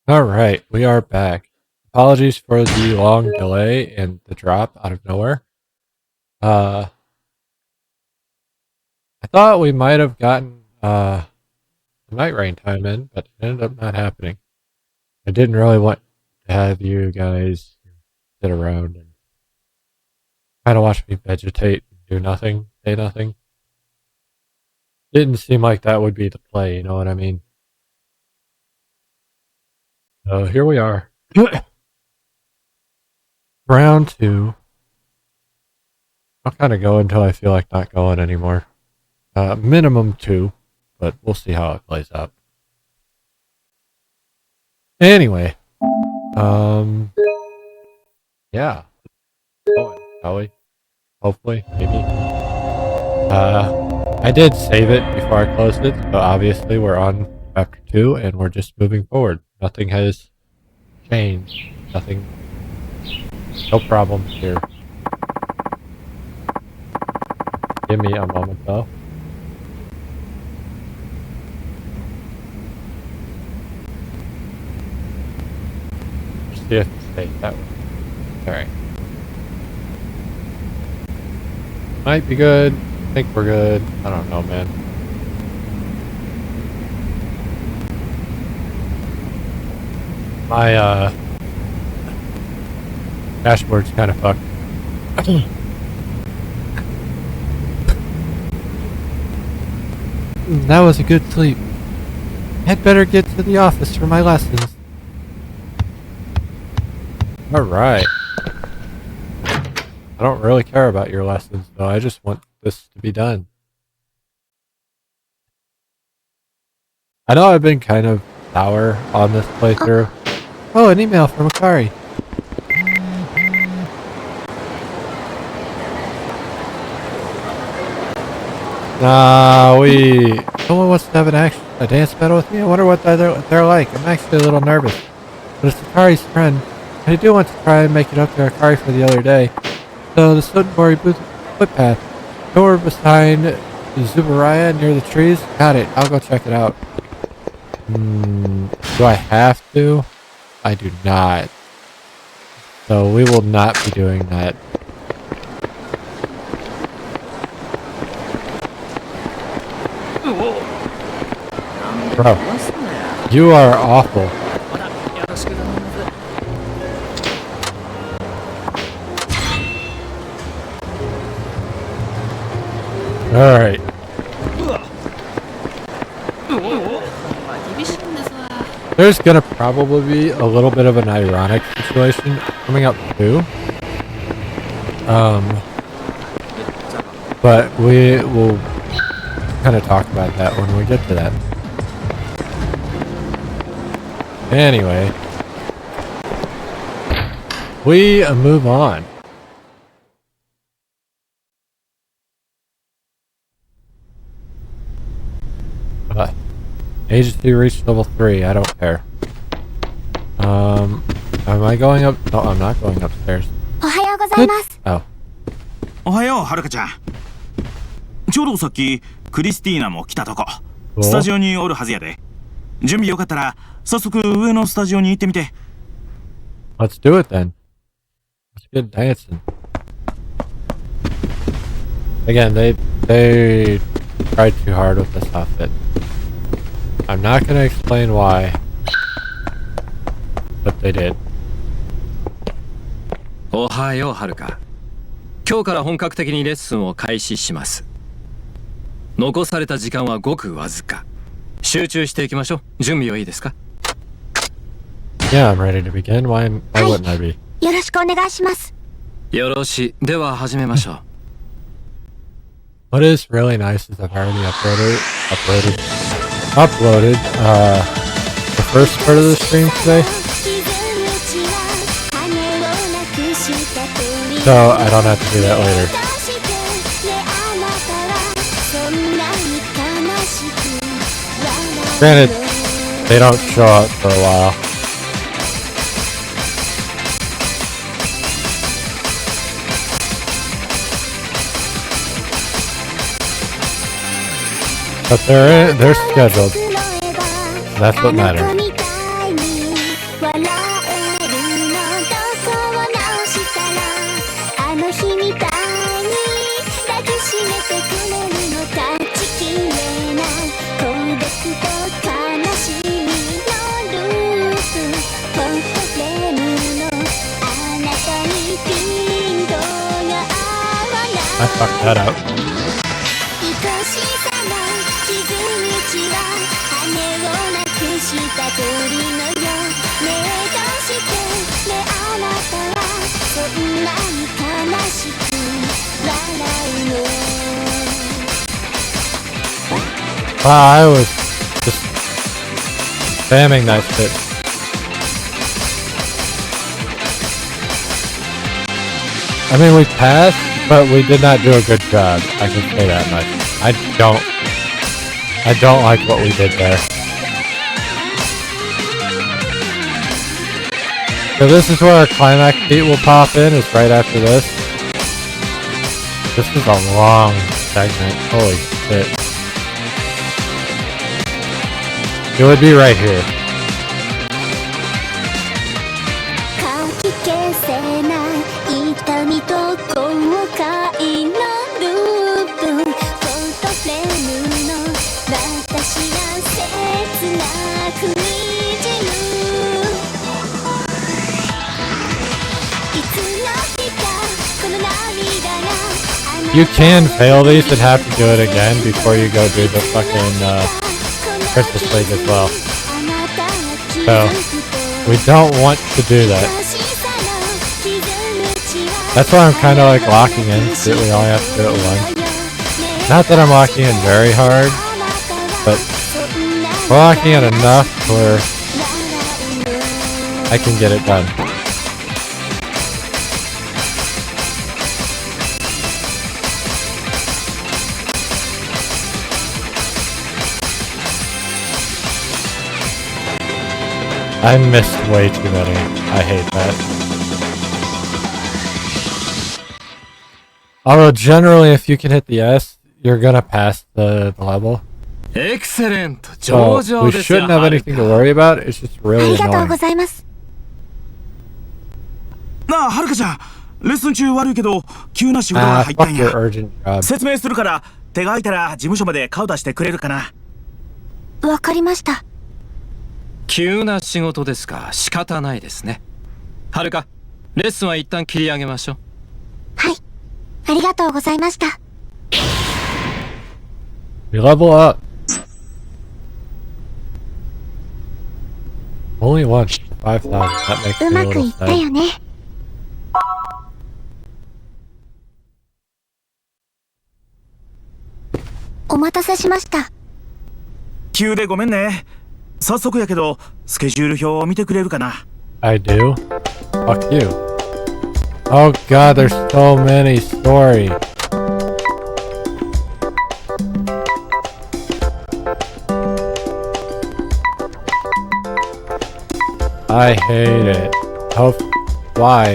Alright, we are back. Apologies for the long delay and the drop out of nowhere. I thought we might have gotten the night rain time in, but it ended up not happening. I didn't really want to have you guys sit around and kind of watch me vegetate and do nothing, say nothing. Didn't seem like that would be the play, you know what I mean? So here we are. Round 2. I'll kind of go until I feel like not going anymore. Minimum 2, but we'll see how it plays out. Anyway, yeah, going, shall we? Hopefully, maybe. I did save it before I closed it, so obviously we're on chapter 2, and we're just moving forward. Nothing has changed. Nothing. No problems here. Give me a moment, though. See if it stays that way. Alright. Might be good. I think we're good. I don't know, man. My, dashboard's kind of fucked. That was a good sleep. I'd better get to the office for my lessons. Alright. I don't really care about your lessons, though. I just want this to be done. I know I've been kind of sour on this playthrough. Oh, an email from Akari. Someone wants to have a dance battle with me? I wonder what they're like. I'm actually a little nervous. But it's Akari's friend. I do want to try and make it up to Akari for the other day. So the Sotenbori footpath. Door behind Zubaraya near the trees. Got it. I'll go check it out. Do I have to? I do not. So we will not be doing that. Bro, you are awful. Alright. There's gonna probably be a little bit of an ironic situation coming up too. But we will kind of talk about that when we get to that. Anyway, we move on. Agency reached level 3. I don't care. Am I going up? No, I'm not going upstairs. Oh. おはよう、はるかちゃん。ちょうどさっきクリスティーナも来たとこ。スタジオにおるはずやで。準備よかったら早速上のスタジオに行ってみて。Let's do it then. Let's get dancing. Again, they tried too hard with this outfit. I'm not gonna explain why, but they did. おはよう、はるか。今日から本格的にレッスンを開始します。残された時間はごくわずか。集中していきましょう。準備はいいですか？ Yeah, I'm ready to begin. Why wouldn't I be? よろしくお願いします。よろしい。では始めましょう。What is really nice is I've already uploaded the first part of the stream today. So I don't have to do that later. Granted, they don't show up for a while. But they're scheduled. That's what matters. fuck that up. Wow, I was just spamming that shit. I mean, we passed, but we did not do a good job. I can say that much. I don't like what we did there. So this is where our climax beat will pop in, is right after this. This is a long segment. Holy shit. It would be right here. You can fail these and have to do it again before you go do the fucking Christmas League as well. So, we don't want to do that. That's why I'm kind of like locking in, so that we only have to do it once. Not that I'm locking in very hard, but we're locking in enough where I can get it done. I missed way too many. I hate that. Although generally if you can hit the S, you're gonna pass the level. Excellent. So we shouldn't have anything to worry about. It's just really annoying. なあ、はるかちゃん。レッスン中悪いけど、急な仕事が入ったん fuck や。 your urgent job. 説明するから、手が空いたら事務所まで顔出してくれるかな。わかりました。急な仕事ですか。仕方ないですね。はるか、レッスンは一旦切り上げましょう。はい。ありがとうございました。We level up. Only once. 5,000. That makes う me a まくい little った sad. よね。お待たせしました。急でごめんね。早速やけど、スケジュール表を見てくれるかな。I do? Fuck you. Oh god, there's so many stories. I hate it. Oh, why?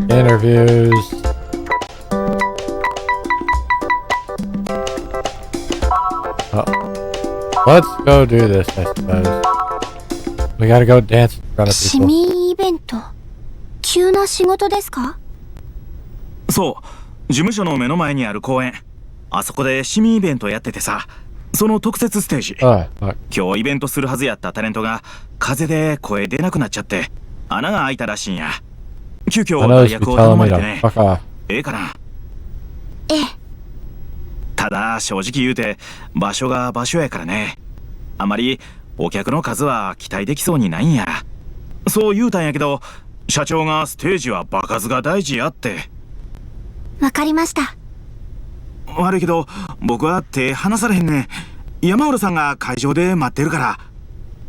Interviews. Oh. Let's go do this, I suppose. We gotta go dance in front of 市 people. 民イベント。急な仕事ですか？そう、事務所の目の前にある公園。あそこで市民イベントやっててさ、その特設ステージ。Oh, fuck. 今日イベントするはずやったタレントが風邪で声出なくなっちゃって穴が開いたらしいんや。急遽 I 代 know 役 you を telling 頼ま me れ to てね。 fuck off. ええかな。ええ。ただ正直言うて場所が場所やからね。あまりお客の数は期待できそうにないんや。そう言うたんやけど、社長がステージは場数が大事やって。わかりました。悪いけど僕は手離されへんねん。山浦さんが会場で待ってるから。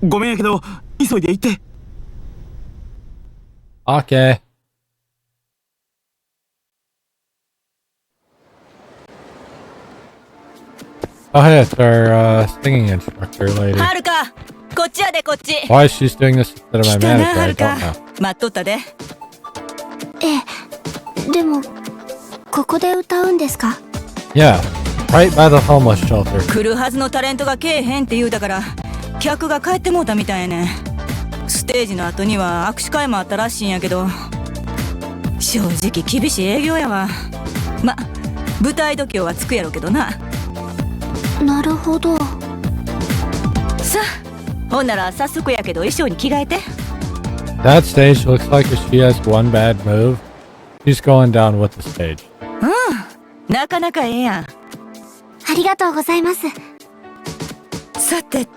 ごめんやけど急いで行って。Okay. Oh, hey, it's our singing instructor lady. はるか、こっちやでこっち。 Why she's doing this instead of my 来たな、 manager, は I る don't か know.。待っとったで。ええ。でも、ここで歌うんですか？ Yeah, right by the homeless shelter. 来るはずのタレントがけえへんって言うたから、客が帰ってもうたみたいやねん。ステージの後には握手会もあったらしいんやけど、正直厳しい営業やわ。ま、舞台度胸はつくやろうけどな。なるほど。さあ、ほんなら早速やけど衣装に着替えて。That stage looks like if she has one bad move, she's going down with the stage. なかなかええやん。ありがとうございます。さてと、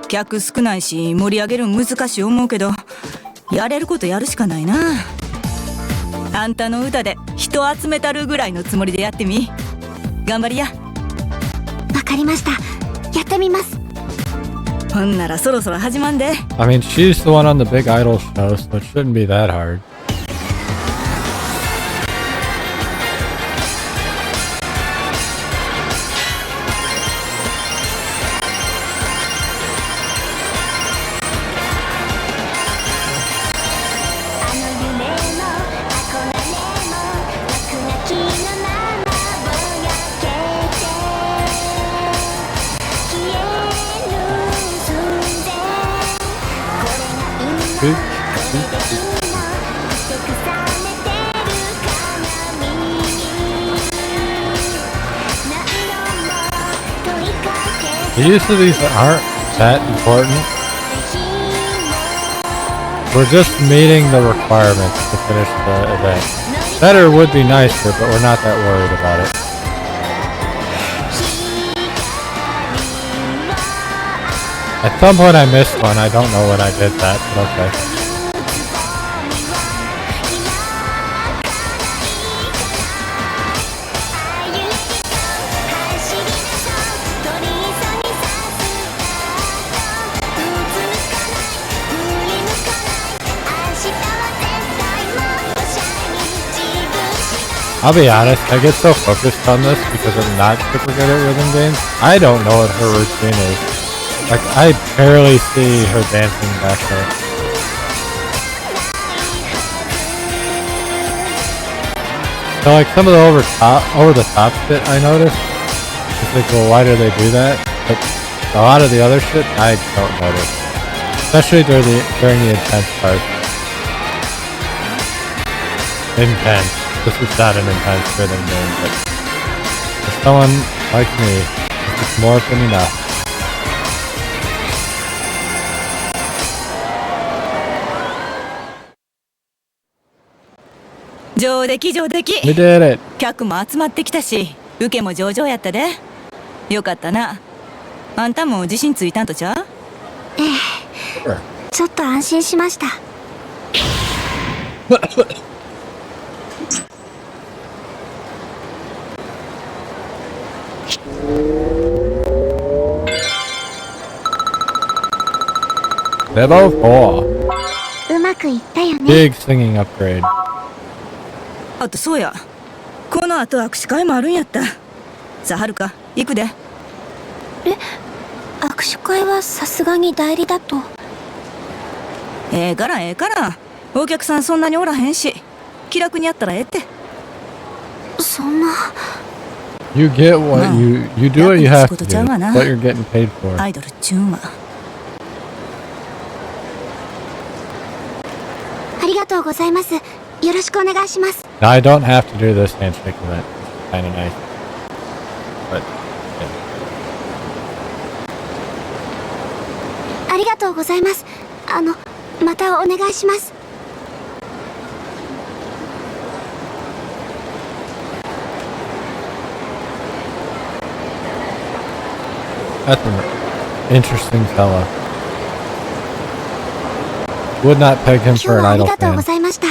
客少ないし盛り上げるの難しい思うけど、やれることやるしかないな。あんたの歌で人集めたるぐらいのつもりでやってみ。頑張りや。わかりました。やってみます。ほんならそろそろ始まんで。I mean, she's the one on the big idol show, so it shouldn't be that hard. The use of these aren't that important. We're just meeting the requirements to finish the event. Better would be nicer, but we're not that worried about it. At some point I missed one. I don't know when I did that, but okay. I'll be honest, I get so focused on this because I'm not super good at rhythm games. I don't know what her routine is. Like, I barely see her dancing back there. So like some of the over the top shit I noticed. It's like, well, why do they do that? But a lot of the other shit I don't notice. Especially during the intense part. Intense. This is not an intense rhythm game, but for someone like me, it's more than enough. We did it! 客も集まってきたし、受けも上々やったで。よかったな。あんたも自信ついたんとちゃう？ええ。ちょっと安心しました。Level 4. うまくいったよね。Big singing upgrade. あとそうや。この後握手会もあるんやった。さあはるか、行くで。握手会はさすがに代理だと。ええからええから。お客さんそんなにおらへんし、気楽にやったらええって。そんな。You get what you do what you have to do. What you're getting paid for. アイドルっちゅうんは。ありがとうございます。よろしくお願いします。Now I don't have to do this handshake event. It's kind of nice. But, yeah. ありがとうございます。またお願いします。That's an interesting fellow. Would not peg him 今日 for an はあり idol がとうご fan. ざいました。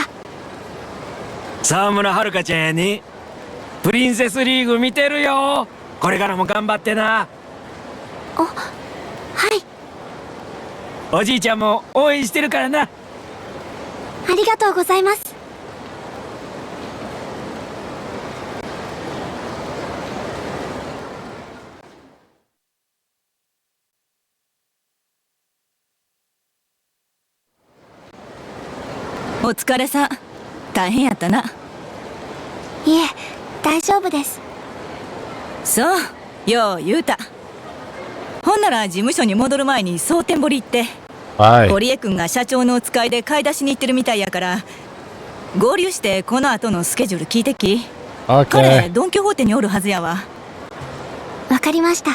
沢村はるかちゃんやね。プリンセスリーグ見てるよ。これからも頑張ってな。はい。おじいちゃんも応援してるからな。ありがとうございます。お疲れさん。大変やったな。いえ、大丈夫です。そう、よう言うた。ほんなら事務所に戻る前に蒼天堀行って。Bye. 堀江くんが社長のお使いで買い出しに行ってるみたいやから、合流してこの後のスケジュール聞いてき。彼、 Okay. ドン・キホーテにおるはずやわ。わかりました。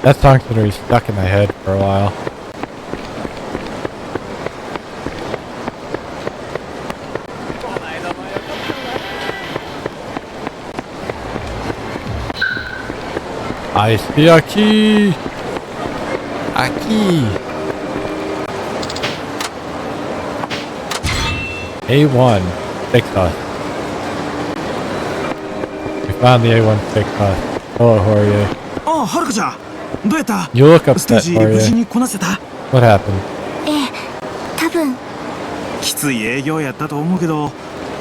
That song's gonna be stuck in my head for a while. I see a key! A key! A1 fix us. We found the A1 fix us. Hello, how are you? ああ、はるかちゃん。どうやった You look ステー upset, ジ are 無事 you? にこなせた What happened? ええ、多分。きつい営業やったと思うけど、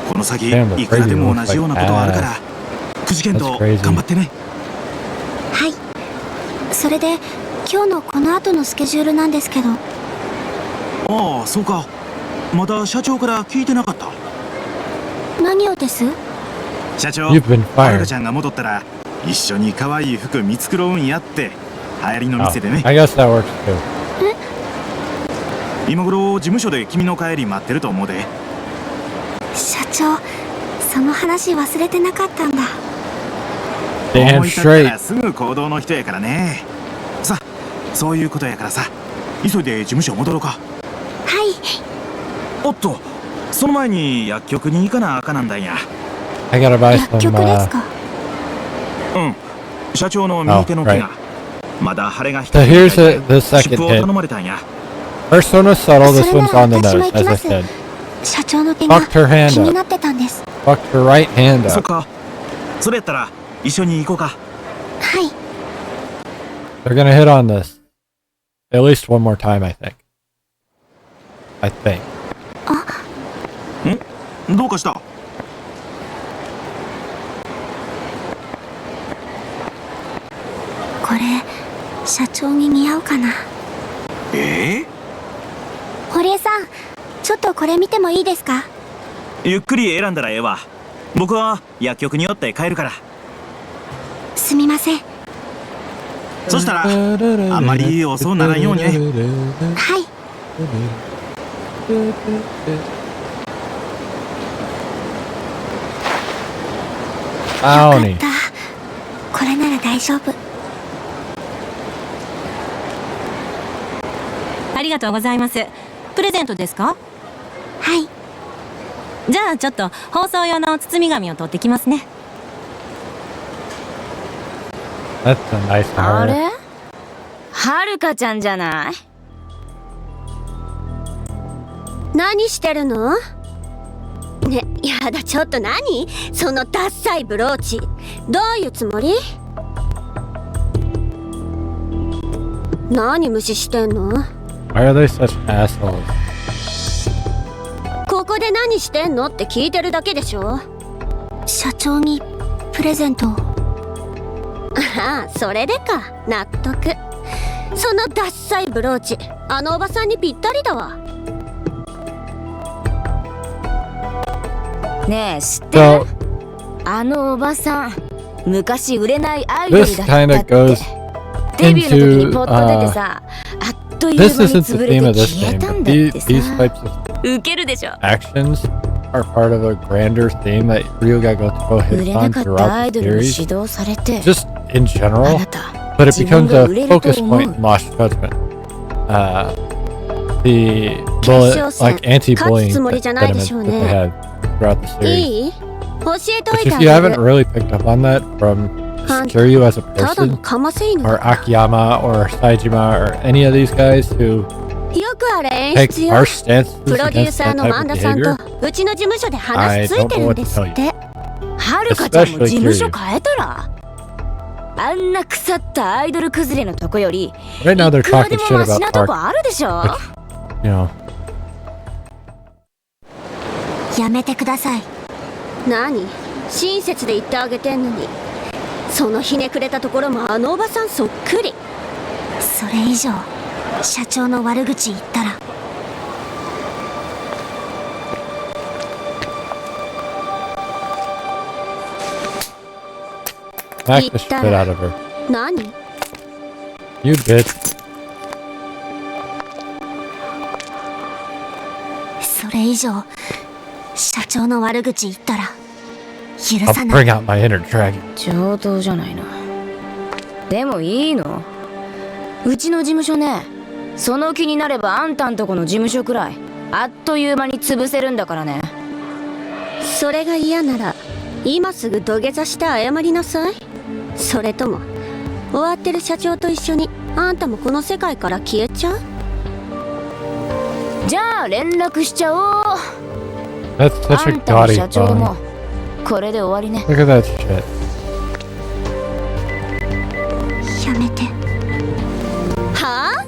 この先 Damn, the いくらでも crazy 同じようなことはあるから、くじけんと That's crazy. 頑張ってね。はい。それで今日のこの後のスケジュールなんですけど。ああ、そうか。まだ社長から聞いてなかった。何をです？社長、 You've been はるか fired. ちゃんが戻ったら一緒に可愛い服見繕うんやって。流行りの Oh, 店でね。 I guess that works too. 今頃事務所で君の帰り待ってると思うで。社長、その話忘れてなかったんだ。 Damn 思い立った straight. らすぐ行動の人やからね。さあ、そういうことやからさ、急いで事務所戻ろうか。はい。おっと、その前に薬局に行かなあかなんだんや。 I gotta buy 薬 some, 局ですか？うん、社長の右手の手が、まだ腫れが引か So ない here's みたい the で second 湿布を hint. 頼まれたんや。 First one was subtle, this それな one's ら on the 私も nose, 行き as ま I す。 said. 社長の手が Fucked her hand 気に up. なってたんです。 Fucked her right hand そっ up. か、それやったら一緒に行こうか。はい。 They're gonna hit on this. At least one more time, I think. I think. どうかした？これ社長に似合うかな。堀江さん、ちょっとこれ見てもいいですか？ゆっくり選んだらええわ。僕は薬局に寄って帰るから。すみません。そしたらあんまり遅ならんようにね。はい。よか Brownie. った。これなら大丈夫。ありがとうございます。プレゼントですか？はい。じゃあちょっと包装用の包み紙を取ってきますね。 That's a nice あ heart. れ？はるかちゃんじゃない？何してるの？ね、やだ、ちょっと何？そのダッサいブローチ。どういうつもり？何無視してんの？ Why are they such assholes? ここで何してんのって聞いてるだけでしょ。社長にプレゼントを。ああ、それでか。納得。そのダッサいブローチ、あのおばさんにぴったりだわ。ねえ、知ってる？ So あのおばさん、昔売れないアイドル this だった kind っ of て。 goes デビューの時に into ポッと出てさ、あっという this 間に isn't the 潰れ theme て of this 消え game, た but んだってさ。 these types of ウケるでしょ。 actions are part of a grander theme that Ryuga Gotoku 売 hits れな on かった throughout アイ the ドルに series. 指導されて、 Just in あ general, なた、 but it 自分 becomes が a 売れると focus 思う？ point in Lost Judgment. The 決 bullet, 勝戦 like anti-bullying 勝つつもりじゃないで sentiments しょう that ね。 they had throughout the series. いい？教えてお Which いて if あ you げ haven't る。 really picked up on that from あんた Kiryu as a ただの person, かませ犬 or だ。 Akiyama, or Saejima, or any of these guys who よくあれ演 take 出よ。 harsh stances プロデュー against サー that の type 萬 of 田さん behavior, とうちの事務所で話ついてるんですって。はるかちゃんも事務所変えたら？あんな腐ったアイドル崩れのとこより、 right now they're いくらで talking も shit マシ about なと Park, こあるでしょ。 you know. やめてください。何？親切で言ってあげてんのに。そのひねくれたところもあのおばさんそっくり。それ以上社長の悪口言ったら。 Smack the shit out of her. 何？ You bitch. それ以上社長の悪口言ったら許 I'll さない。 bring out my inner dragon. 上等じゃないの。でもいいの？うちの事務所ね、その気になればあんたんとこの事務所くらいあっという間に潰せるんだからね。それが嫌なら今すぐ土下座して謝りなさい。それとも終わってる社長と一緒にあんたもこの世界から消えちゃう？じゃあ連絡しちゃおう。 That's あ such a んたも gaudy 社長 phone. もこれで終わりね。 Look at that shit. やめて。はあ？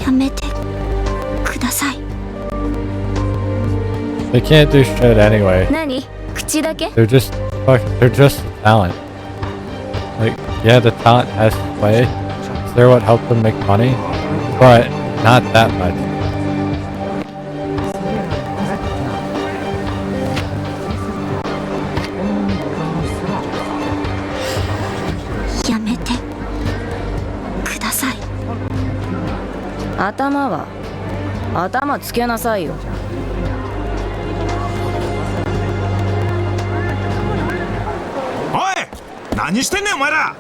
やめてください。 They can't do shit anyway. 何？口だけ？ They're just talent. Like, yeah, the talent has to play. They're what helped them make money, but not that much. やめてください。頭つけなさいよ。おい、何してんねんお前ら。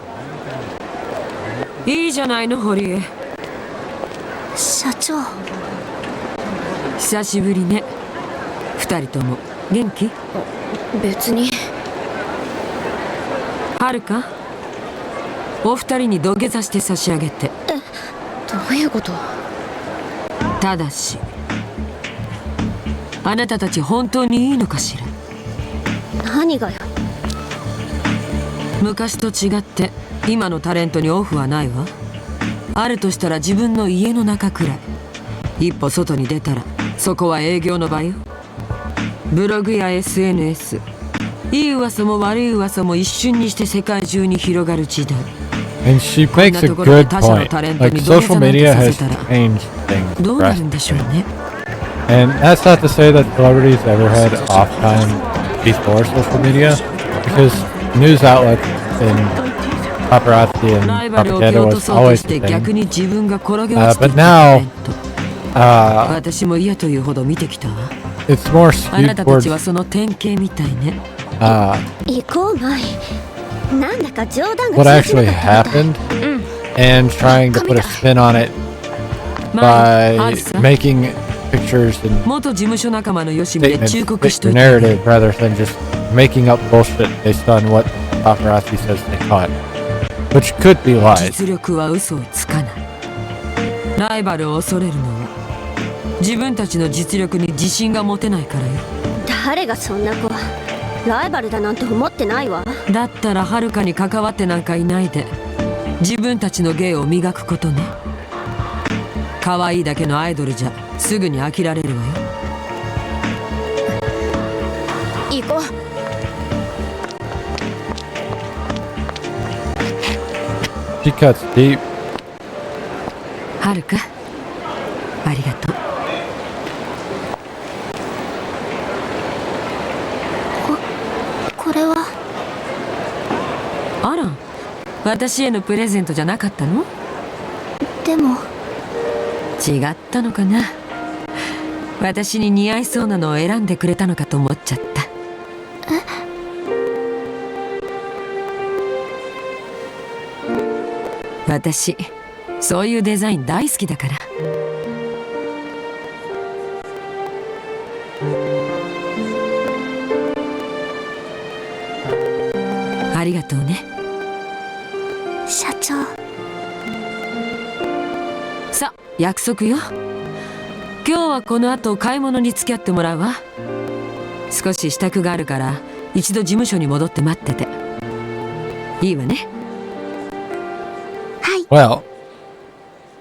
いいじゃないの堀江。社長、久しぶりね。二人とも元気？別に。はるか、お二人に土下座して差し上げて。どういうこと？ただしあなたたち本当にいいのかしら。何がよ。昔と違って今のタレントにオフはないわ。あるとしたら自分の家の中くらい。一歩外に出たらそこは営業の場よ。ブログや SNS、 いい噂も悪い噂も一瞬にして世界中に広がる時代。 And she makes a good point. Like, social media has changed things どうなるんでしょうね。 And that's not to say that celebrities ever had off time before social media, because news outlets and paparazzi and ライバルを蹴 propaganda 落と was そうと always し the て逆 thing. に自分が転げ落ちて But いくタ now, レント。 uh, 私も嫌というほど見てきたわ。 it's more あな skewed たた towards ちはその典型みたいね。行こうまい。なんだか冗談 what が通じ actually なかったみ happened たい。and trying to put a spin on it まあ、あ by るさ。 making pictures and 元事務所仲間のよしみで statements 忠告し fit と your いた。 narrative rather than just making up bullshit based on what paparazzi says they caught, which could be lies. 実力は嘘をつかない。ライバルを恐れるのは自分たちの実力に自信が持てないからよ。誰がそんな子。ライバルだなんて思ってないわ。だったらはるかに関わってなんかいないで自分たちの芸を磨くことね。可愛いだけのアイドルじゃすぐに飽きられるわよ。行こう。 She cuts deep. はるか、ありがとう。これは。あら、私へのプレゼントじゃなかったの？でも違ったのかな。私に似合いそうなのを選んでくれたのかと思っちゃった。私そういうデザイン大好きだから。ありがとうね。社長。さあ約束よ。今日はこの後買い物に付き合ってもらうわ。少し支度があるから一度事務所に戻って待ってて。いいわね。Well,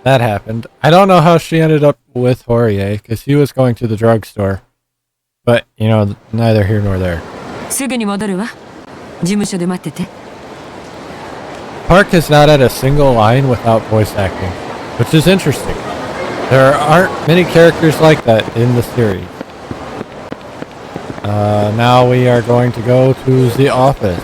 that happened. I don't know how she ended up with Horie, because he was going to the drugstore. But, you know, neither here nor there. すぐに戻るわ。事務所で待ってて。 Park has not had a single line without voice acting, which is interesting. There aren't many characters like that in the series. Now we are going to go to the office.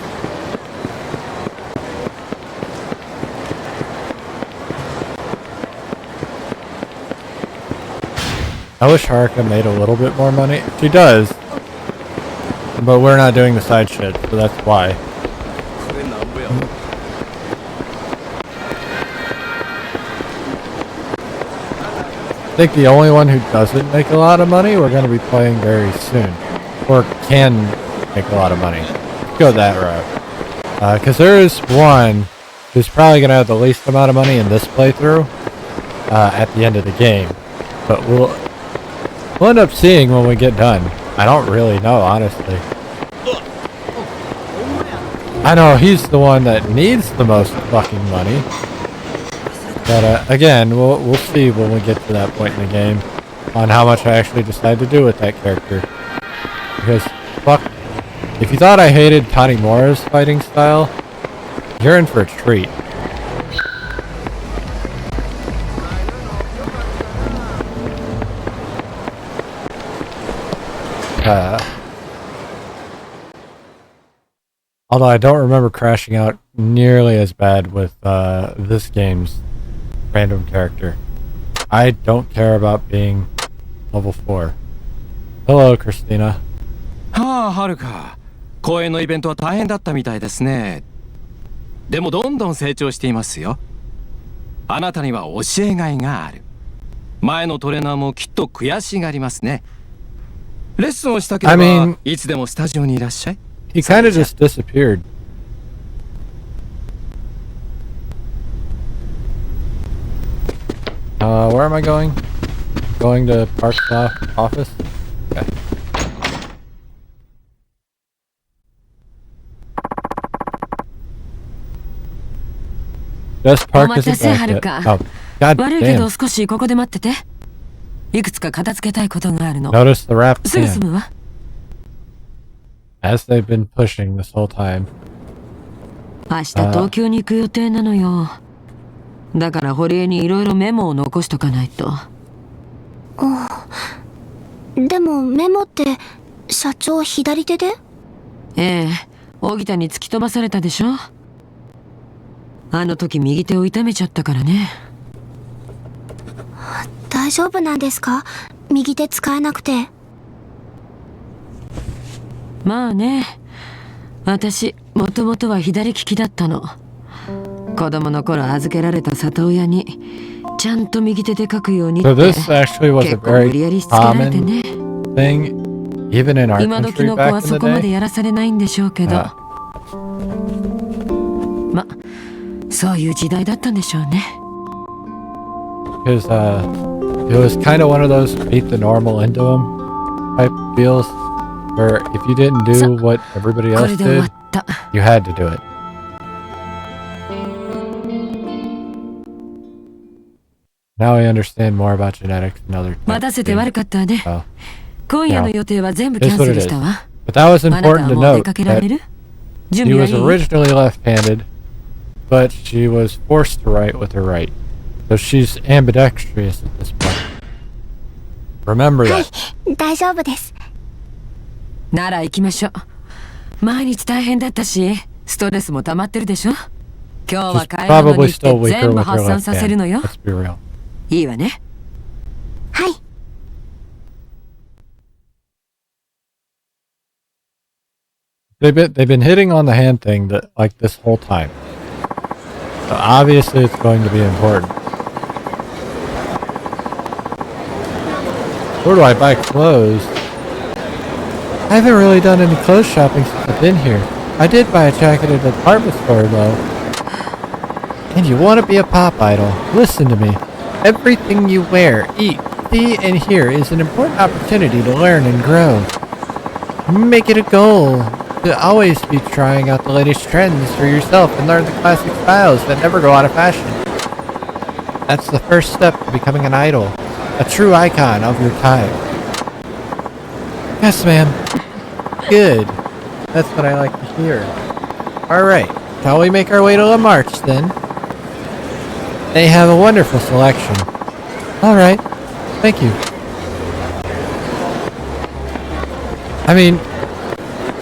I wish Haruka made a little bit more money. She does. But we're not doing the side shit, so that's why. think the only one who doesn't make a lot of money we're going to be playing very soon. Or can make a lot of money. Go that route. Because there is one who's probably going to have the least amount of money in this playthrough at the end of the game. But we'll end up seeing when we get done. I don't really know, honestly. I know he's the one that needs the most fucking money. But again, we'll see when we get to that point in the game on how much I actually decide to do with that character. Because, fuck, if you thought I hated Tanimura's fighting style, you're in for a treat. Although I don't remember crashing out nearly as bad with this game's random character. I don't care about being level 4. Hello, Christina. はあ、はるか。公演のイベントは大変だったみたいですね。でもどんどん成長していますよ。あなたには教えがいがある。前のトレーナーもきっと悔しがりますね。レッスンをしたければ、いつでもスタジオにいらっしゃい。He kind of just disappeared. Where am I going? Going to Park's office? Okay. Just Park isn't back yet. Oh, god 悪いけど damn. 少しここで待ってて。いくつか片付けたいことがあるの。 Notice the wrap すぐ can. 済むわ。As they've been pushing this whole time. 明日東京に行く予定なのよ。だから堀江にいろいろメモを残しとかないと。でもメモって社長左手で？ええ、荻田に突き飛ばされたでしょ。あの時右手を痛めちゃったからね。大丈夫なんですか？右手使えなくて。まあね、私もともとは左利きだったの。子供の頃預けられた里親にちゃんと右手で書くようにって So this actually was a 結構無理 very やりしつけられて common ね。 thing, even in our 今時 country の子 back は in そ the こまで day. やらされないんでしょうけど、ま、そういう時代だったんでしょうね。Because it was kind of one of those beat the normal into them type deals, where if you didn't do what everybody こ else れで終わ did, った。 you had to do it. Now I understand more about genetics and other 待たせて悪かったね。 Oh. 今夜の予定は全部キャンセルしたわ。 But that was あなたは important to もう出 note かけられ that る？準 she 備は was いい？ originally left-handed, but she was forced to write with her right. So she's ambidextrous at this point. Remember はい that. 大丈夫です。なら行きましょう。毎日大変だったし、ストレスも溜まってるでしょ。今日は She's 買い物に probably 行って still weaker 全部 with her 発散 left させる hand. のよ。 Let's be real. いいわね。はい。They've been hitting on the hand thing that like this whole time. So obviously it's going to be important. Where do I buy clothes? I haven't really done any clothes shopping since I've been here. I did buy a jacket at a department store though. And you want to be a pop idol? Listen to me. Everything you wear, eat, see, and hear is an important opportunity to learn and grow. Make it a goal to always be trying out the latest trends for yourself and learn the classic styles that never go out of fashion. That's the first step to becoming an idol, a true icon of your time. Yes, ma'am. Good. That's what I like to hear. Alright, shall we make our way to La March then? They have a wonderful selection. Alright, thank you. I mean,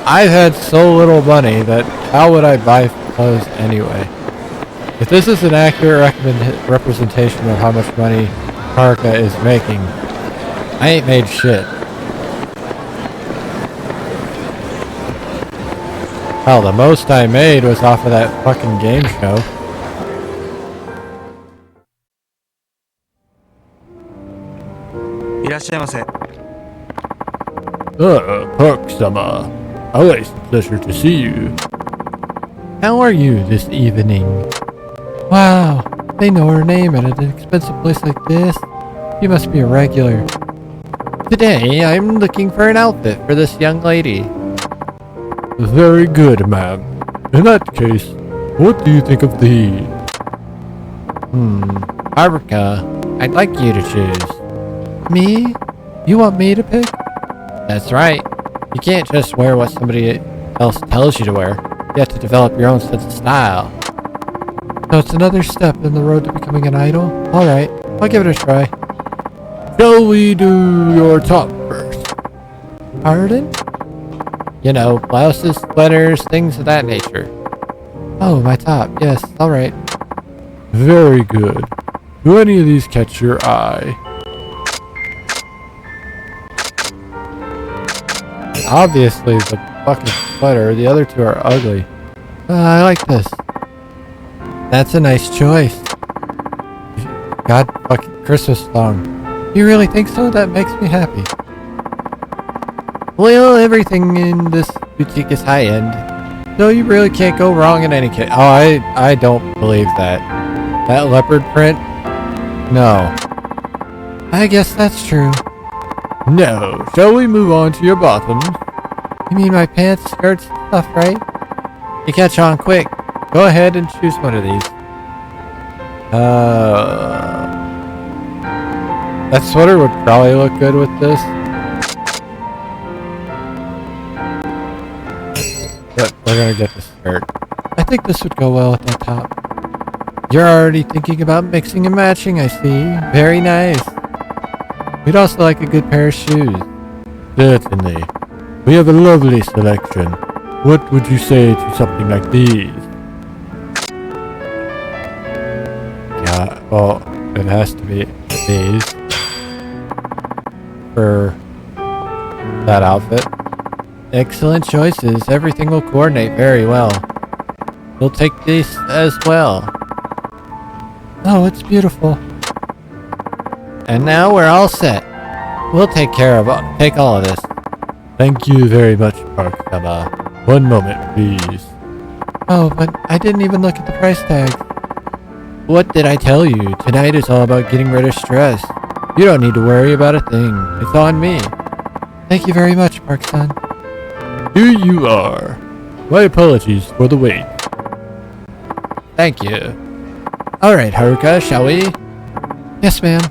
I've had so little money that how would I buy clothes anyway? If this is an accurate representation of how much money Haruka is making, I ain't made shit. Hell, the most I made was off of that fucking game show. らっしゃいませ。Park-sama. Always a pleasure to see you. How are you this evening? Wow, they know her name at an expensive place like this. You must be a regular. Today, I'm looking for an outfit for this young lady. Very good, ma'am. In that case, what do you think of the... Haruka, I'd like you to choose. Me? You want me to pick? That's right. You can't just wear what somebody else tells you to wear. You have to develop your own sense of style. So it's another step in the road to becoming an idol? Alright, I'll give it a try. Shall we do your top first? Pardon? You know, blouses, sweaters, things of that nature. Oh, my top. Yes, alright. Very good. Do any of these catch your eye? Obviously, the fucking sweater. The other two are ugly. I like this. That's a nice choice. God fucking Christmas song. You really think so? That makes me happy. Well, everything in this boutique is high-end. So you really can't go wrong in any case. Oh, I don't believe that. That leopard print? No. I guess that's true. No. Shall we move on to your bottoms? You mean my pants, skirts, stuff, right? You catch on quick. Go ahead and choose one of these. That sweater would probably look good with this. But we're gonna get the skirt. I think this would go well with that top. You're already thinking about mixing and matching, I see. Very nice. We'd also like a good pair of shoes. Certainly. We have a lovely selection. What would you say to something like these? Yeah, well, it has to be these. For that outfit. Excellent choices. Everything will coordinate very well. We'll take this as well. Oh, it's beautiful. And now we're all set. We'll take all of this. Thank you very much, Park-sama. One moment, please. Oh, but I didn't even look at the price tag. What did I tell you? Tonight is all about getting rid of stress. You don't need to worry about a thing. It's on me. Thank you very much, Park-san. Here you are. My apologies for the wait. Thank you. Alright, Haruka, shall we? Yes, ma'am.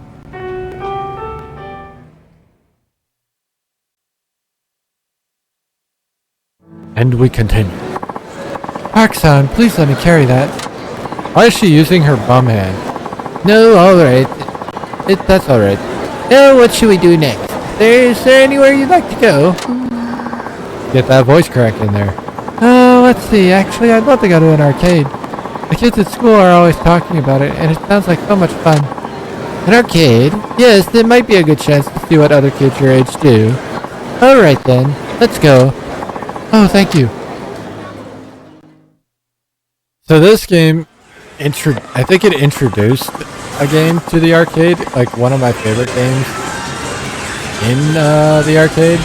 And we continue. Park-san, please let me carry that. Why is she using her bum hand? No, alright. That's alright. Now, what should we do next? Is there anywhere you'd like to go? Get that voice crack in there. Oh, let's see. Actually, I'd love to go to an arcade. The kids at school are always talking about it, and it sounds like so much fun. An arcade? Yes, there might be a good chance to see what other kids your age do. Alright then, let's go. Oh, thank you. So this game, I think it introduced a game to the arcade, like one of my favorite games in the arcade,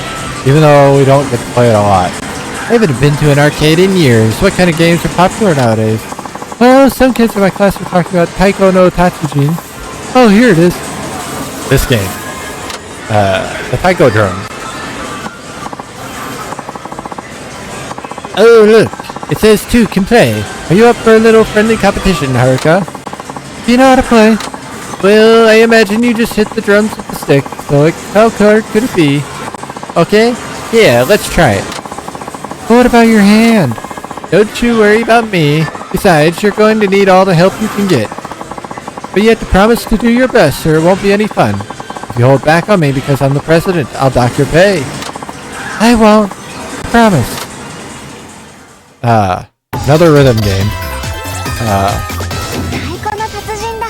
even though we don't get to play it a lot. I haven't been to an arcade in years. What kind of games are popular nowadays? Well, some kids in my class were talking about Taiko no Tatsujin. Oh, here it is. This game. The Taiko drum. Oh, look. It says 2 can play. Are you up for a little friendly competition, Haruka? Do you know how to play? Well, I imagine you just hit the drums with the stick, so how hard could it be? Okay? Yeah, let's try it. But what about your hand? Don't you worry about me. Besides, you're going to need all the help you can get. But you have to promise to do your best, or it won't be any fun. If you hold back on me because I'm the president, I'll dock your pay. I won't. Promise. Another rhythm game. 太鼓の達人だ。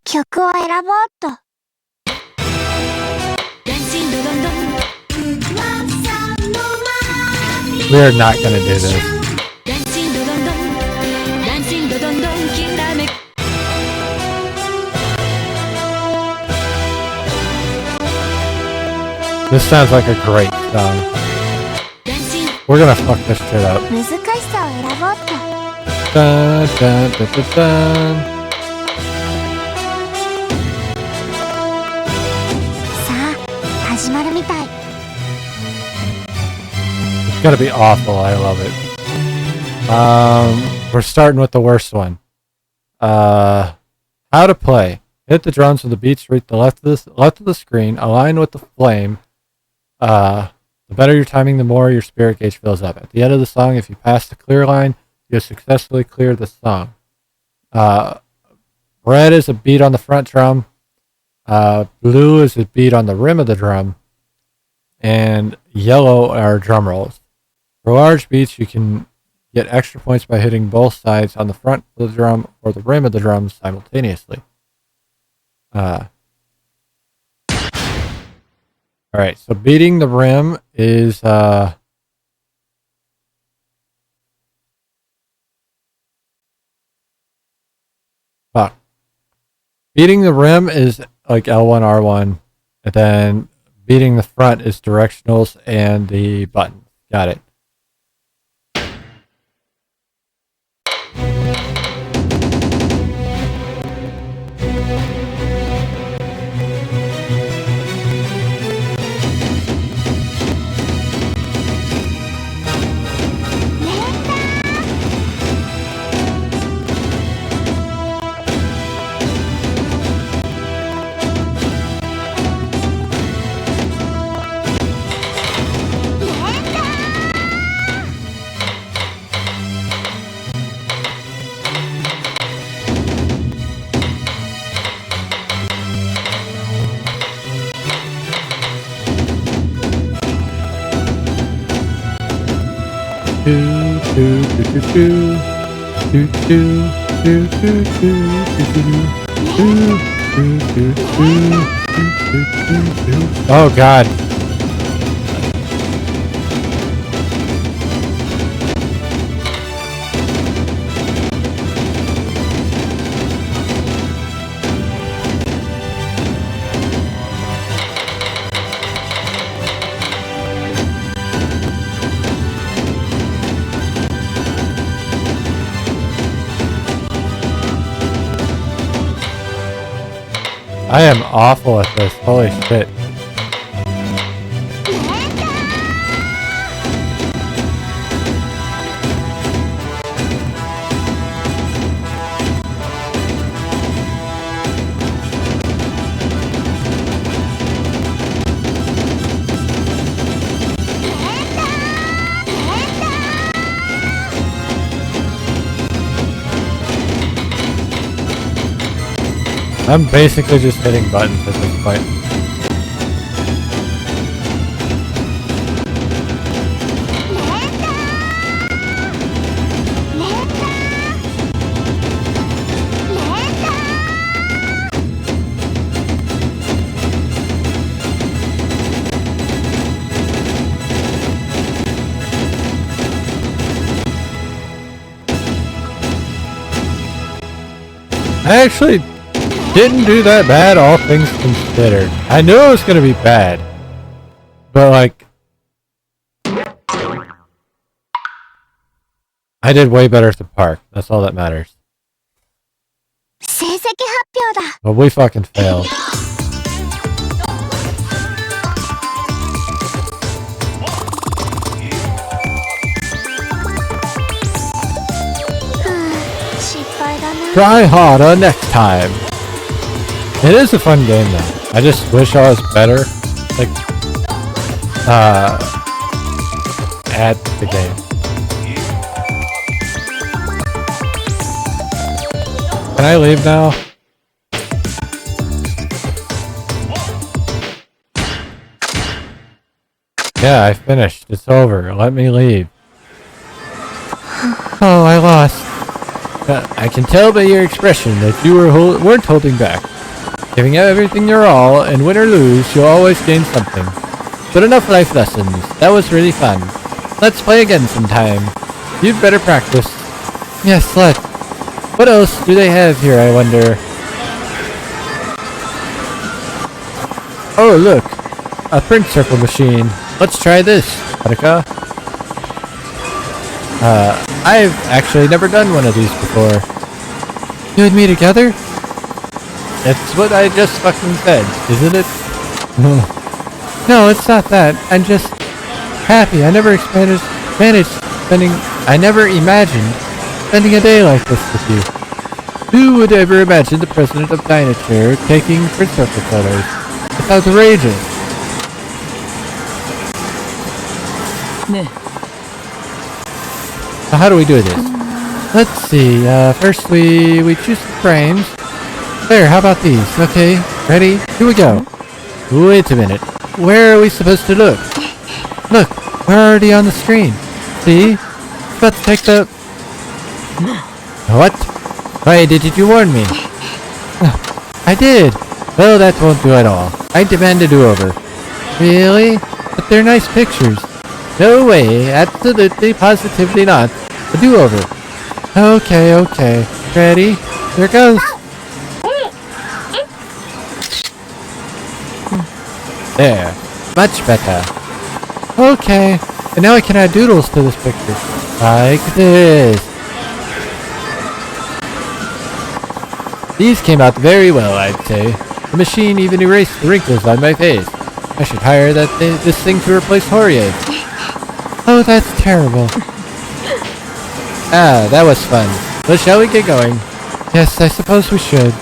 曲を選ぼうっと。We are not gonna do this. This sounds like a great song. We're gonna fuck this shit up. 難しさを選ぼうっと。 Dun, dun, dun, dun, dun. さあ、始まるみたい。 It's gonna be awful. I love it. We're starting with the worst one. How to play. Hit the drums when the beats reach the left of the screen. Align with the flame. The better your timing, the more your spirit gauge fills up. At the end of the song, if you pass the clear line, you have successfully cleared the song. Red is a beat on the front drum. Blue is a beat on the rim of the drum. And yellow are drum rolls. For large beats, you can get extra points by hitting both sides on the front of the drum or the rim of the drum simultaneously. Alright, so beating the rim is fuck. Beating the rim is like L1, R1, and then beating the front is directionals and the button. Got it. Oh God. I am awful at this. Holy shit. I'm basically just hitting buttons at this point. I actually didn't do that bad, all things considered. I knew it was going to be bad. But, like, I did way better at the park. That's all that matters. 成績発表だ。 But we fucking failed. Try harder next time. It is a fun game though. I just wish I was better, like, at the game. Can I leave now? Yeah, I finished. It's over. Let me leave. Oh, I lost. I can tell by your expression that you weren't holding back. Giving out everything your all, and win or lose, you'll always gain something. But enough life lessons. That was really fun. Let's play again sometime. You'd better practice. Yes, let's. What else do they have here, I wonder? Oh, look. a print circle machine. Let's try this, Haruka. I've actually never done one of these before. You and me together? That's what I just fucking said, isn't it? No, it's not that. I'm just happy. I never imagined spending a day like this with you. Who would ever imagine the president of Dynachair taking print circle photos? It's outrageous. So how do we do this? Let's see. First we choose the frames. There, how about these? Okay, ready? Here we go. Wait a minute. Where are we supposed to look? Look, we're already on the screen. See? About to take the... What? Why didn't you warn me? I did. Well, that won't do at all. I demand a do-over. Really? But they're nice pictures. No way. Absolutely, positively not. A do-over. Okay. Ready? Here goes. There. Much better. Okay. And now I can add doodles to this picture. Like this. These came out very well, I'd say. The machine even erased the wrinkles on my face. I should hire this thing to replace Horie. Oh, that's terrible. Ah, that was fun. Well, shall we get going? Yes, I suppose we should.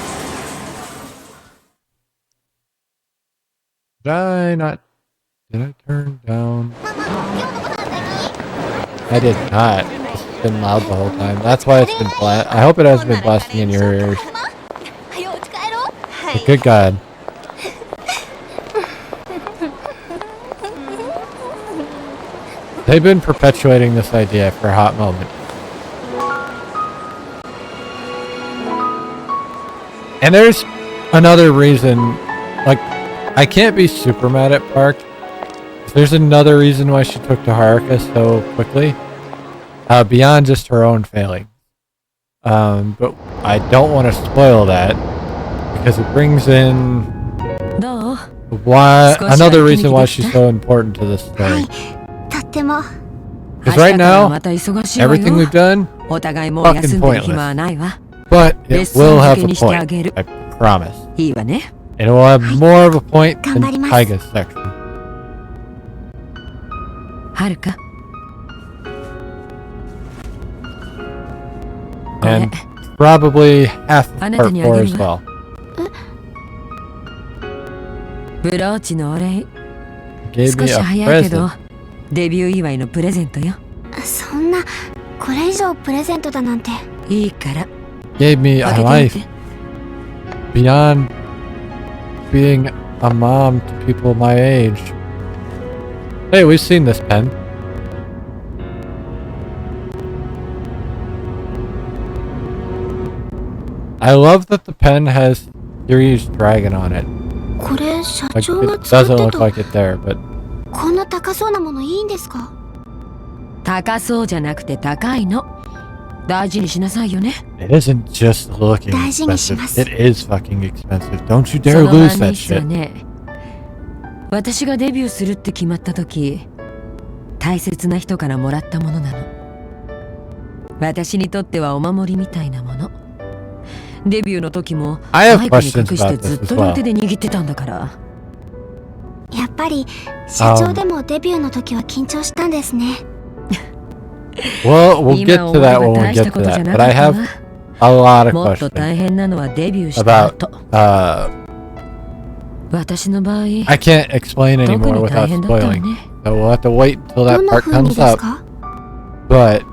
Did I turn down? I did not. It's been loud the whole time. That's why it's been I hope it hasn't been blasting in your ears. But good God. They've been perpetuating this idea for a hot moment. And there's another reason, like, I can't be super mad at Park. There's another reason why she took to Haruka so quickly. Beyond just her own failing. But I don't want to spoil that. Because it brings in another reason why she's so important to this story. Because right now, everything we've done, fucking pointless. But it will have a point, I promise. And it will have more of a point than Taiga's section. Haruka. And probably half of part 4 as well. ブローチのお礼 Gave 少 me し a 早いけど present. デビュー祝いのプレゼントよそんなこれ以上プレゼントだなんていいから Gave me a 開けて life みて beyond being a mom to people my age. Hey, we've seen this pen. I love that the pen has Yuri's dragon on it. これ社 Like, 長が it 使っ doesn't て look た like it there, but こんな高そうなものいいんですか高そうじゃなくて高いの大事にしなさいよね it isn't just looking 大事にし expensive. ます It is fucking expensive. Don't you そ dare の lose 万 that 日は shit. ね私がデビューするって決まった時大切な人からもらったものなの私にとってはお守りみたいなものデビューの時も I have マイクに隠 questions して about ずっ this as と well. 両手で握ってたんだからやっぱり社長でもデビューの時は緊張したんですね Well, we'll 今 get 思 to え that ば when we 大した get こ to とじゃ that. な But か I った have わ a lot of もっと questions 大変なのはデビューした about 後 uh 私の場合 I can't explain 特 anymore に大 without 変だったわ spoiling. ね So we'll have to wait until ど that んな part 風に comes です up. か But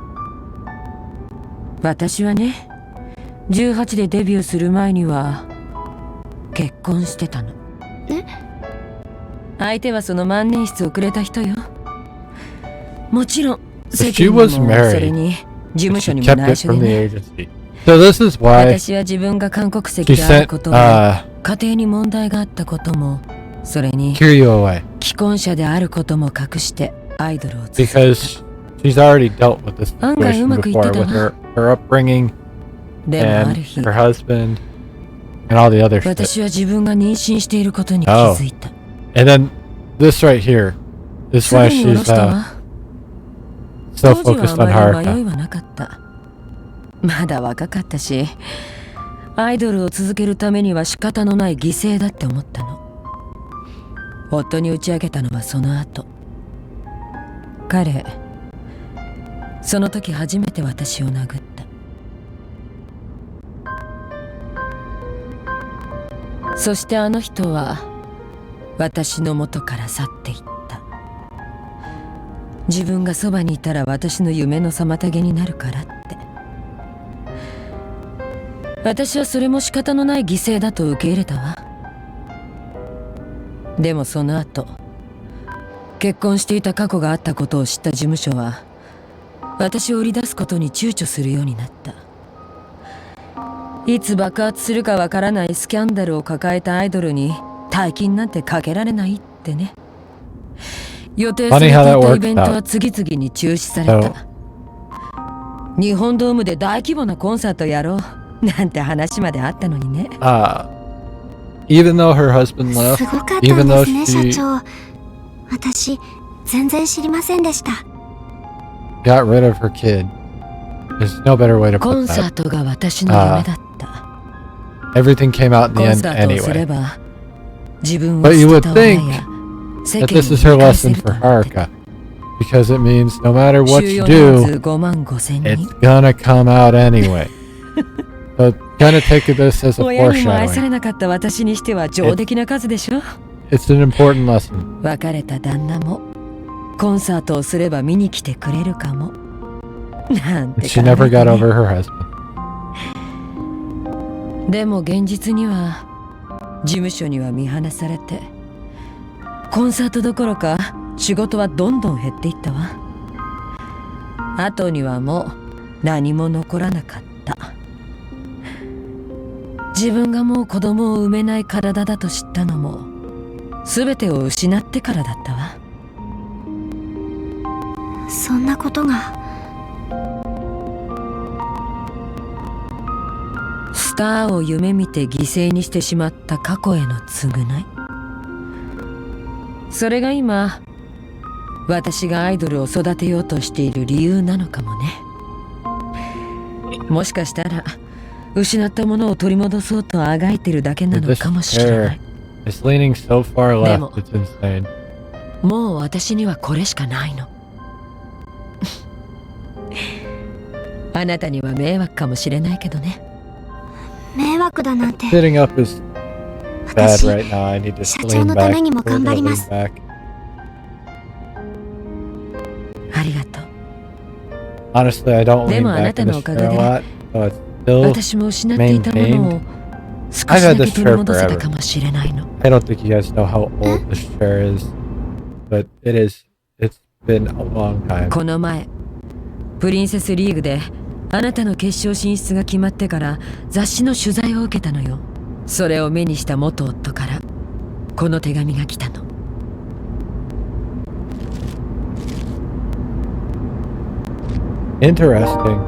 私はね18でデビューする前には結婚してたのえ相手はその万年筆をくれた人よもちろん But 世 she 間にも was そ married. れに事務所 she にも kept 内 it 緒で from the ね agency. So this is why 私は自分が韓国 she 籍である sent ことも家庭に問題があったこともそれに Kiryu away 既婚者であることも隠してアイドルを続けた because she's already dealt with this 案外う situation まくいっ before てた with わ her upbringing でもあ and る日 her husband and all the other shit. 私は自分が妊娠していることに気づいた And then this right here is す why ぐに下ろ she's したわ。 so 当時は focused あ on まり迷い Haruka. はなかった。まだ若かったし、アイドルを続けるためには仕方のない犠牲だって思ったの。夫に打ち明けたのはその後。彼、その時初めて私を殴った。そしてあの人は私の元から去っていった。自分がそばにいたら私の夢の妨げになるからって。私はそれも仕方のない犠牲だと受け入れたわ。でもその後、結婚していた過去があったことを知った事務所は私を売り出すことに躊躇するようになった。いつ爆発するかわからないスキャンダルを抱えたアイドルに大金なんてかけられないってね。予定されていたイベントは次々に中止された。日本ドームで大規模なコンサートやろうなんて話まであったのにね。Even though her husband す left, ごかったん even で though すね、社 she 長。私、全然知りませんでした。got rid of her kid, there's no better way to コ put ンサー that. トが私の夢だった。Everything came out in コ the ン end サートをすれ anyway. ば自分を But 捨 you て would た親 think や世 that 間 this に is her 見返 lesson せる for と思ってた。 Haruka, because it means no matter what 収 you 容人 do, 数5万5千 it's 人。 gonna come out anyway. So kind of take this as a 親にも愛さ foreshadowing. れなかった私にしては上出来な数でしょ。 It's an important lesson. 別れた旦那もコンサートをすれば見に来てくれるかも。なんて She 考え never た got ね。 over her husband. でも現実には事務所には見放されて、コンサートどころか仕事はどんどん減っていったわ。後にはもう何も残らなかった。自分がもう子供を産めない体だと知ったのも全てを失ってからだったわ。そんなことが。スターを夢見て犠牲にしてしまった過去への償い。それが今私がアイドルを育てようとしている理由なのかもね。もしかしたら失ったものを取り戻そうとあがいてるだけなの This かもしれな hair い。 is leaning so far left, Demo. it's insane. もう私にはこれしかないの。あなたには迷惑かもしれないけどね。迷惑だなんて。 Sitting up is bad 私、 right now. I need to 社長 lean のた back. めにも A 頑張 little りま lean す。 back. ありがとう。 Honestly, I don't lean でもあな back た in の this おか chair げ a で lot, so it's still. 私も失っていたものを少し I've だ had け this 取り chair 戻せた forever. かもしれないの。 I don't think you guys know how old this chair is, but it is. It's been a long time. この前プリンセスリーグであなたの決勝進出が決まってから雑誌の取材を受けたのよ。それを目にした元夫からこの手紙が来たの。Interesting.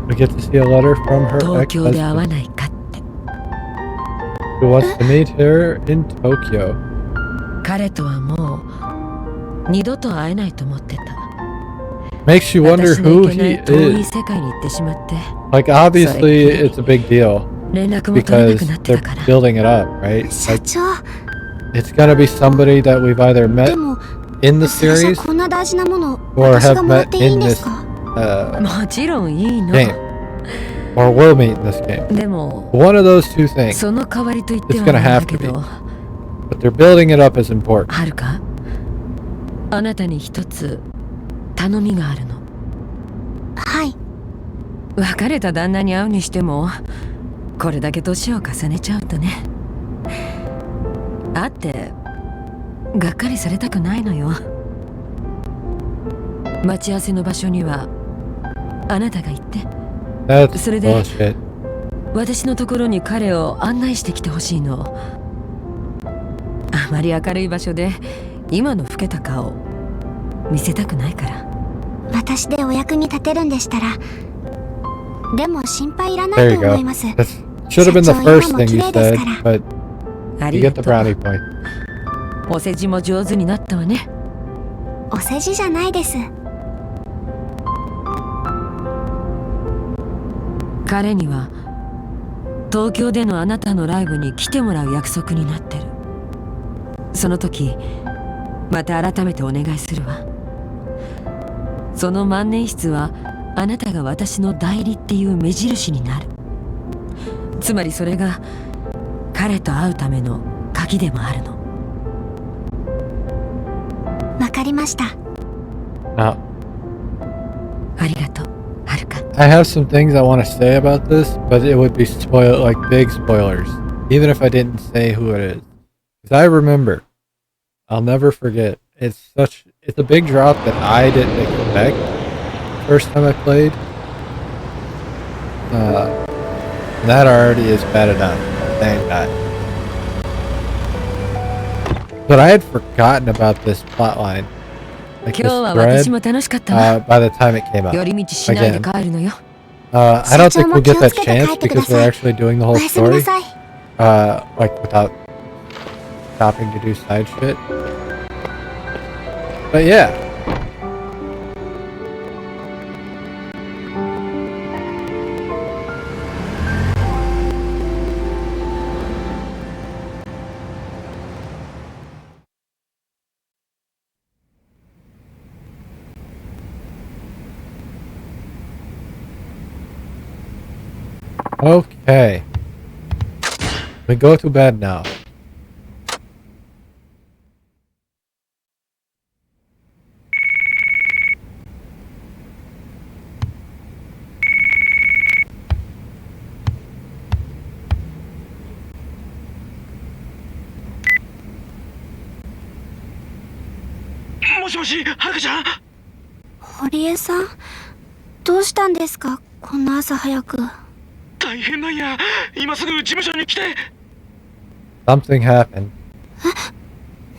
We get to see a letter from her 東京で会わ ex-husband ないかって。 who wants to meet her in Tokyo. 彼とはもう二度と会えないと思ってた。 Makes you wonder 私の who 行けない he 遠い is. 世界に行ってしまって Like, obviously, it's a big deal 連絡も取れな because くなって they're たから。 building it up, right? 社 Like, 長、 it's gonna be somebody that we've either で met も in the それじゃ series こんな大事なもの or 私 have がもらって met いい in んです this か？ uh, もちろんいいの。 game or will meet in this game. でも One of those two things, その代わりと言って It's は gonna なんだ have け to ど、 but they're building it up as important. はるか、あなたに一つ頼みがあるの。はい。別れた旦那に会うにしてもこれだけ年を重ねちゃうとね、会ってがっかりされたくないのよ。待ち合わせの場所にはあなたが行って、 That's それで bullshit. 私のところに彼を案内してきてほしいの。あまり明るい場所で今の老けた顔見せたくないから。私でお役に立てるんでしたら。でも心配いらな There い you と思 go. います。 That should have been the 社長、 first 今も thing 綺 you 麗です said, から。 but あ you りが get the とう。 brownie point. お世辞も上手になったわね。お世辞じゃないです。彼には東京でのあなたのライブに来てもらう約束になってる。その時また改めてお願いするわ。その万年筆はあなたが私の代理っていう目印になる。つまりそれが彼と会うための鍵でもあるの。わかりました。Now, ありがとう、はるか。I have some things I want to say about this, but it would be like big spoilers, even if I didn't say who it is. Because I remember, I'll never forget. It's a big drop that I didn't expect. First time I played, that already is bad enough. Saying that. But I had forgotten about this plotline. Like 今 this 日は thread, 私も楽しかったわ。 by the time it came out. 寄り道しないで帰るのよ。I don't think we'll get that chance 社長も気をつけて帰ってくだ because さい。 we're actually doing the お whole やすみな story, さい。 like without stopping to do side shit. But yeah. Okay. We go to bed now. Moshi, 堀江さん、どうしたんですか、こんな朝早く。大変なんや。今すぐ事務所に来て。Something happened.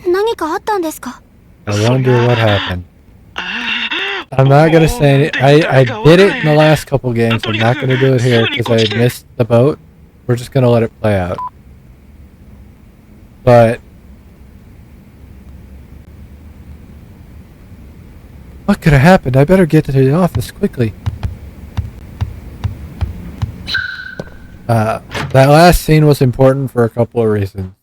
何かあったんですか。 I wonder what happened. I'm not gonna say it. I did it in the last couple games. I'm not gonna do it here because I missed the boat. We're just gonna let it play out. But what could have happened? I better get to the office quickly. That last scene was important for a couple of reasons.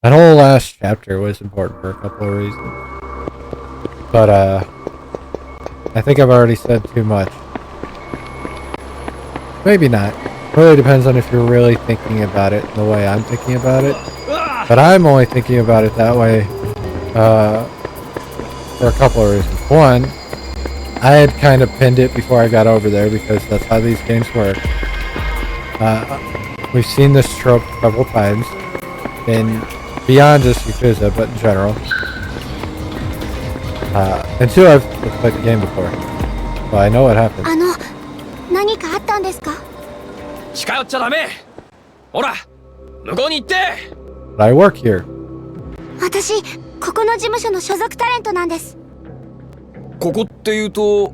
That whole last chapter was important for a couple of reasons. But, I think I've already said too much. Maybe not. Really depends on if you're really thinking about it the way I'm thinking about it. But I'm only thinking about it that way, for a couple of reasons. One, I had kind of pinned it before I got over there because that's how these games work. We've seen this trope several times, in beyond just Yakuza, but in general. And two, I've played the game before, so I know what happens. 何かあったんですか。近寄っちゃダメ。ほら、向こうに行って。But I work here. 私、ここの事務所の所属タレントなんです。ここっていうと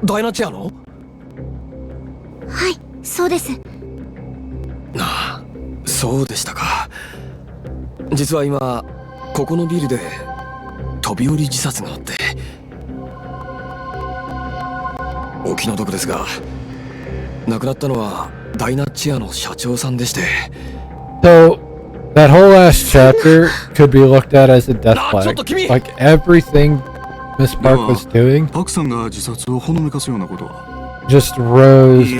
ダイナチェアの？はい、そうです。ああ、そうでしたか。実は今ここのビルで飛び降り自殺があって、お気の毒ですが亡くなったのはダイナチェアの社長さんでして。 So, that whole last chapter could be looked at as a death flag. Like everything Miss Park was doing just rose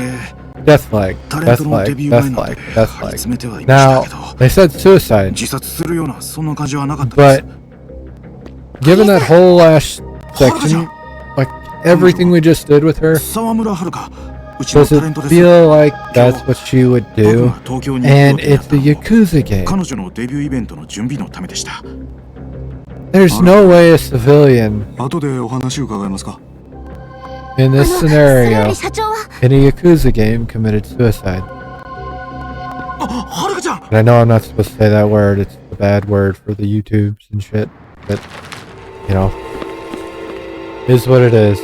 death flag, death flag, death flag, death flag. Now, they said suicide, but given that whole last section, like everything we just did with her, does it feel like that's what she would do? And it's a Yakuza game. There's no way a civilian in this scenario in a Yakuza game committed suicide. And I know I'm not supposed to say that word, it's a bad word for the YouTubes and shit, but, you know, is what it is.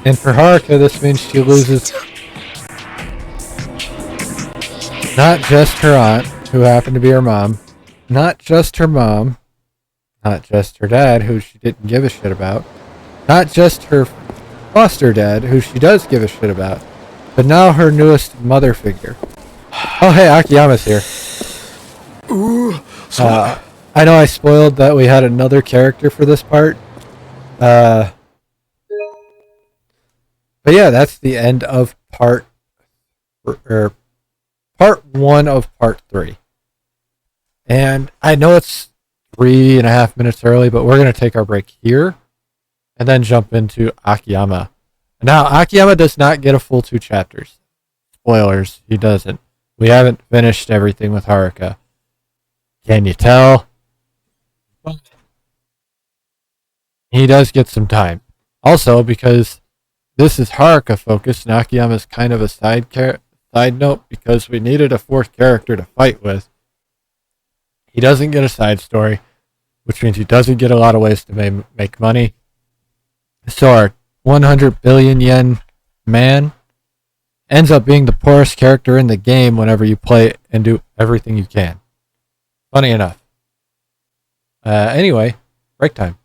And for Haruka, this means she loses not just her aunt, who happened to be her mom, not just her mom, not just her dad, who she didn't give a shit about, not just her foster dad, who she does give a shit about, but now her newest mother figure. Oh, hey, Akiyama's here. I know I spoiled that we had another character for this part. But yeah, that's the end of part 1 of part 3. And I know it's 3.5 minutes early, but we're going to take our break here and then jump into Akiyama. Now, Akiyama does not get a full 2 chapters. Spoilers, he doesn't. We haven't finished everything with Haruka. Can you tell? He does get some time. Also, because this is Haruka focused, and Akiyama's kind of a side note because we needed a 4th character to fight with. He doesn't get a side story, which means he doesn't get a lot of ways to make money. So our 100 billion yen man ends up being the poorest character in the game whenever you play it and do everything you can. Funny enough. Anyway, break time.